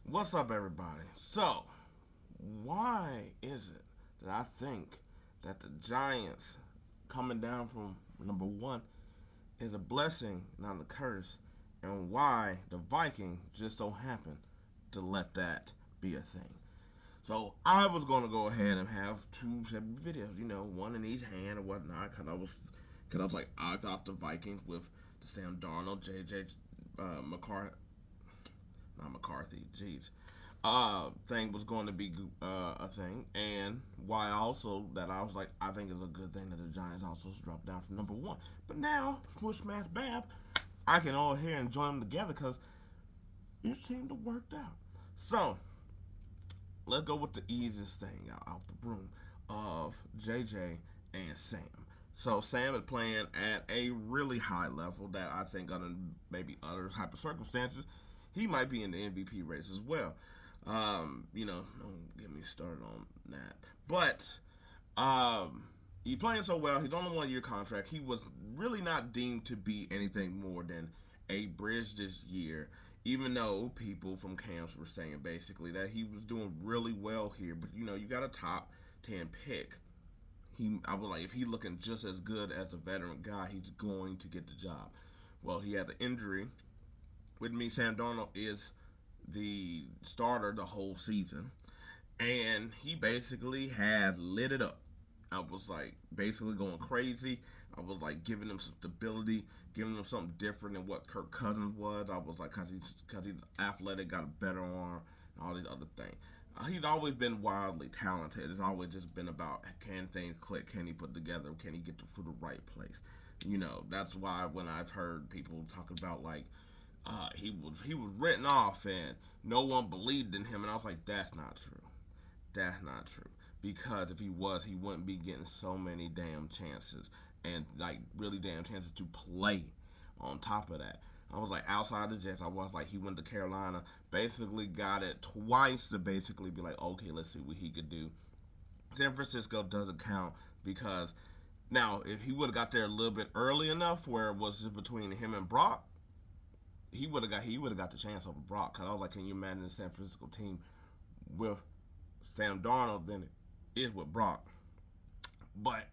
What's up, everybody? So, why is it that I think that the Giants coming down from number one is a blessing, not a curse, and why the Vikings just so happen to let that be a thing? So, I was going to go ahead and have two separate videos, one in each hand or whatnot, because I was like, I thought the Vikings with the Sam Darnold, JJ McCarthy, not McCarthy, jeez, thing was going to be a thing, and why also that I was like, I think it's a good thing that the Giants also dropped down from number one. But now, Smush Smash Bab, I can all hear and join them together because it seemed to work out. So let's go with the easiest thing out the room of JJ and Sam. So Sam is playing at a really high level that I think under maybe other type of circumstances, he might be in the MVP race as well. Don't get me started on that. But he's playing so well. He's on a 1 year contract. He was really not deemed to be anything more than a bridge this year, even though people from camps were saying basically that he was doing really well here. But you got a top 10 pick. I was like, if he's looking just as good as a veteran guy, he's going to get the job. Well, he had the injury. With me, Sam Darnold is the starter the whole season, and he basically has lit it up. I was like basically going crazy. I was like giving him some stability, giving him something different than what Kirk Cousins was. I was like, cause he's athletic, got a better arm, and all these other things. He's always been wildly talented. It's always just been about can things click, can he put together, can he get to the right place. That's why when I've heard people talk about like he was written off and no one believed in him, and I was like, that's not true. That's not true. Because if he was, he wouldn't be getting so many damn chances and like really damn chances to play. On top of that, I was like outside the Jets. I was like he went to Carolina, basically got it twice to basically be like, okay, let's see what he could do. San Francisco doesn't count because now if he would have got there a little bit early enough where it was just between him and Brock, he would have got the chance over Brock. Cause I was like, can you imagine the San Francisco team with Sam Darnold than it is with Brock? But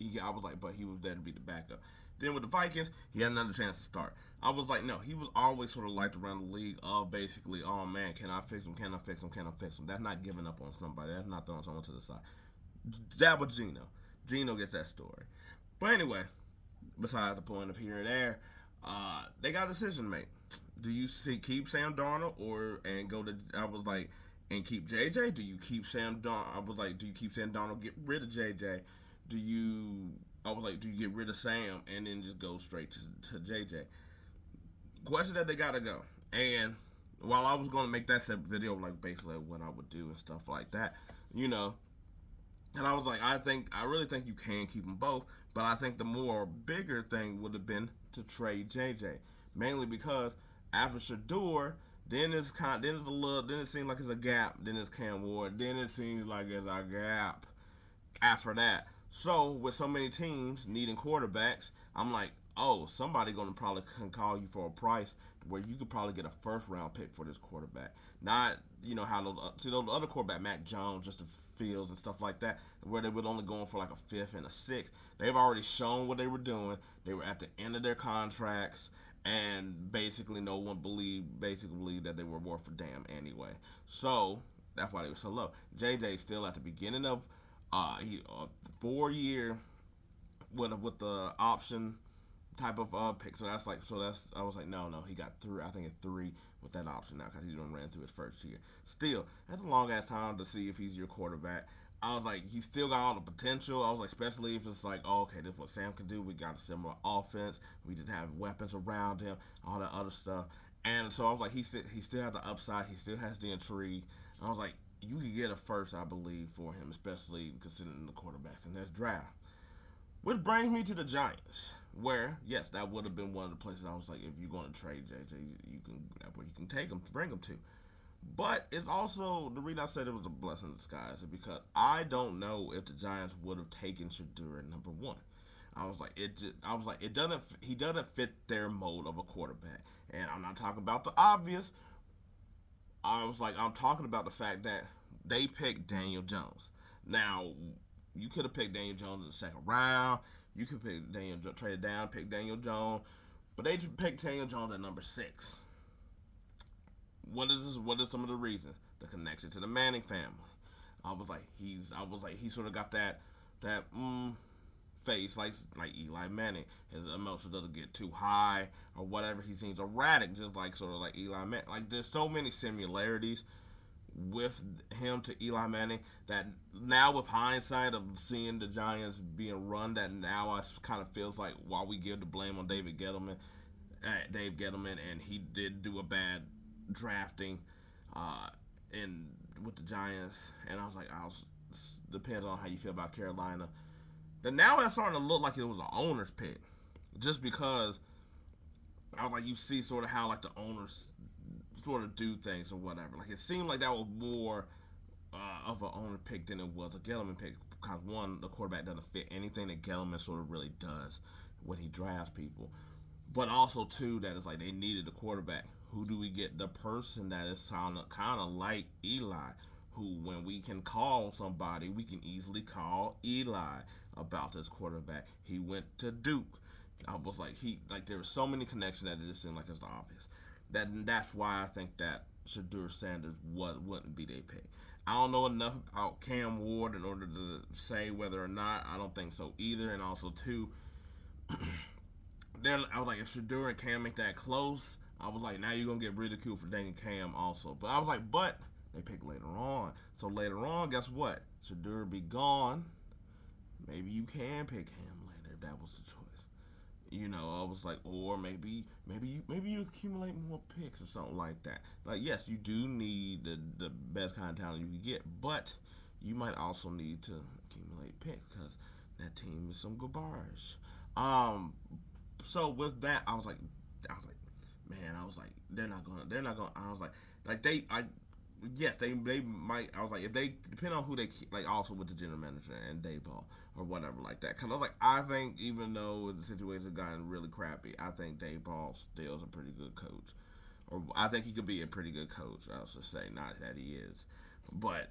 I was like, but he was there to be the backup. Then with the Vikings, he had another chance to start. I was like, no, he was always sort of liked around the league of basically, oh man, can I fix him? Can I fix him? Can I fix him? That's not giving up on somebody. That's not throwing someone to the side. That was Gino. Gino gets that story. But anyway, besides the point of here and there, they got a decision to make. Do you keep Sam Darnold or and go to? I was like, and keep JJ. Do you keep Sam Darnold? I was like, do you keep Sam Darnold? Get rid of JJ. Do you? I was like, do you get rid of Sam and then just go straight to JJ? Question that they gotta go. And while I was gonna make that separate video, like basically what I would do and stuff like that, you know, and I was like, I really think you can keep them both, but I think the more bigger thing would have been to trade JJ, mainly because after Shador, then it's a little, then it seems like it's a gap, then it's Cam Ward, then it seems like it's a gap after that. So with so many teams needing quarterbacks, I'm like, oh, somebody gonna probably can call you for a price where you could probably get a first round pick for this quarterback. Not how those other quarterback Mac Jones, Justin Fields, and stuff like that, where they were only going for like a fifth and a sixth. They've already shown what they were doing. They were at the end of their contracts, and basically no one believed that they were worth a damn anyway. So that's why they were so low. JJ still at the beginning of 4 year with the option type of pick. So that's I was like, no, he got three. I think it's three with that option now because he done ran through his first year. Still, that's a long ass time to see if he's your quarterback. I was like, he still got all the potential. I was like, especially if it's like, oh, okay, this is what Sam can do. We got a similar offense. We just have weapons around him, all that other stuff. And so I was like, he still has the upside. He still has the intrigue. And I was like, you could get a first, I believe, for him, especially considering the quarterbacks in this draft. Which brings me to the Giants, where yes, that would have been one of the places I was like, if you're going to trade JJ, you can where you can take him, bring him to. But it's also the reason I said it was a blessing in disguise is because I don't know if the Giants would have taken Shadur at number one. I was like, it doesn't. He doesn't fit their mold of a quarterback, and I'm not talking about the obvious. I was like, I'm talking about the fact that they picked Daniel Jones. Now, you could have picked Daniel Jones in the second round. You could pick Daniel, trade it down, pick Daniel Jones, but they just picked Daniel Jones at number 6. What is What are some of the reasons? The connection to the Manning family. I was like, he sort of got that face like Eli Manning. His emotion doesn't get too high or whatever. He seems erratic, just like sort of like Eli Manning. Like there's so many similarities with him to Eli Manning that now with hindsight of seeing the Giants being run, that now I kind of feels like while we give the blame on Dave Gettleman, and he did do a bad drafting, in with the Giants, and I was like, depends on how you feel about Carolina. Then now it's starting to look like it was an owner's pick, just because I was like, you see sort of how like the owners sort of do things or whatever. Like it seemed like that was more of an owner pick than it was a Gettleman pick, because one, the quarterback doesn't fit anything that Gettleman sort of really does when he drafts people, but also two, that it's like they needed a quarterback. Who do we get? The person that is kind of like Eli, who when we can call somebody, we can easily call Eli about this quarterback. He went to Duke. I was like, there were so many connections that it just seemed like it's obvious. That's why I think that Shadur Sanders wouldn't be their pick. I don't know enough about Cam Ward in order to say whether or not. I don't think so either. And also two, then I was like, if Shadur and Cam make that close, I was like, now you're gonna get ridiculed for dating Cam also. But I was like, but they pick later on. So later on, guess what? Shadur be gone. Maybe you can pick him later if that was the choice. I was like, or maybe you accumulate more picks or something like that. Like, yes, you do need the best kind of talent you can get, but you might also need to accumulate picks because that team is some garbage. So with that, man, they're not gonna. I was like yes, they might. I was like, if they depend on who they like, also with the general manager and Dayball or whatever like that. Cause I was like, I think even though the situation has gotten really crappy, I think Dayball still is a pretty good coach, or I think he could be a pretty good coach. I should say, not that he is, but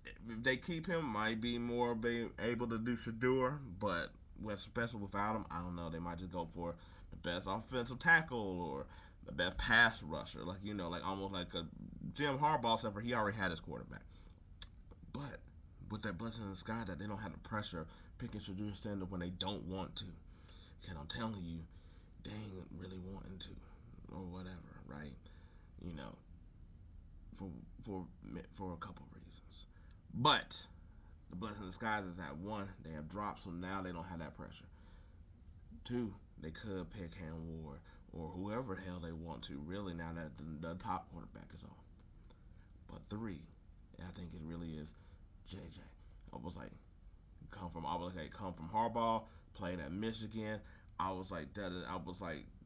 if they keep him, might be more be able to do Shadur, but what's special without him, I don't know. They might just go for the best offensive tackle or the best pass rusher, like almost like a Jim Harbaugh, except for he already had his quarterback. But with that blessing in the sky that they don't have the pressure of picking Shadur Sanders when they don't want to, and I'm telling you, they ain't really wanting to, or whatever, right? You know, for for a couple reasons. But the blessing in the skies is that one, they have dropped, so now they don't have that pressure. Two, they could pick Cam Ward or whoever the hell they want to, really, now that the top quarterback is on. But three, I think it really is JJ. I was like, come from Harbaugh, playing at Michigan.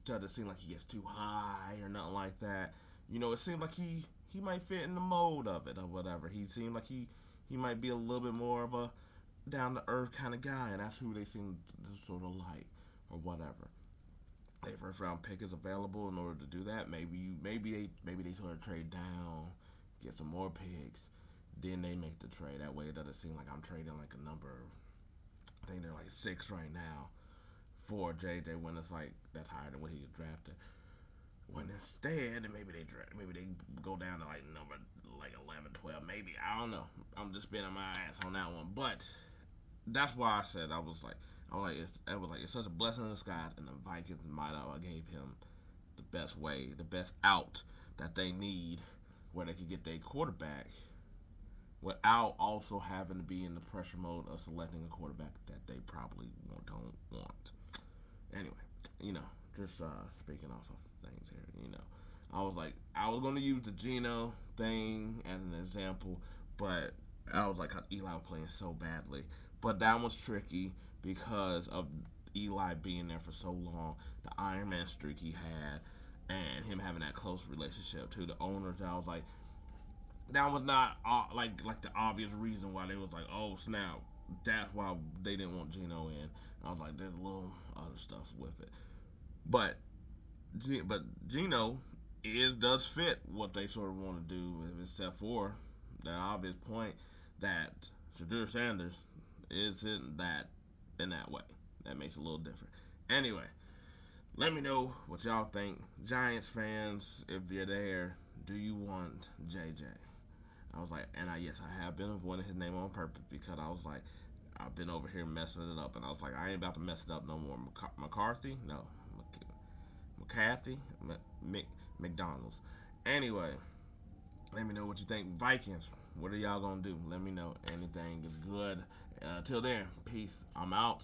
Doesn't seem like he gets too high or nothing like that. It seemed like he might fit in the mold of it or whatever. He seemed like he might be a little bit more of a down to earth kind of guy, and that's who they seem to sort of like or whatever. Their first round pick is available in order to do that. Maybe they sort of trade down, get some more picks, then they make the trade. That way it doesn't seem like I'm trading like a number. I think they're like 6 right now for JJ when it's like that's higher than what he was drafted. When instead, maybe they go down to like number like 11, 12, maybe. I don't know. I'm just spinning my ass on that one, but that's why I said it's such a blessing in disguise, and the Vikings might have gave him the best out that they need, where they could get their quarterback without also having to be in the pressure mode of selecting a quarterback that they probably don't want. Anyway, just speaking off of things here, I was going to use the Geno thing as an example, but I was like, Eli was playing so badly. But that was tricky because of Eli being there for so long, the Iron Man streak he had, and him having that close relationship to the owners. I was like, that was not like the obvious reason why they was like, oh snap, that's why they didn't want Geno in. I was like, there's a little other stuff with it, but Geno it does fit what they sort of want to do, except for that obvious point that Shadur Sanders isn't that in that way. That makes it a little different. Anyway, let me know what y'all think. Giants fans, if you're there, do you want JJ? I was like, and yes, I have been avoiding his name on purpose because I was like, I've been over here messing it up, and I was like, I ain't about to mess it up no more. McCarthy? No. McCarthy? McDonald's. Anyway, let me know what you think. Vikings, what are y'all gonna do? Let me know. Anything is good. Till then, peace. I'm out.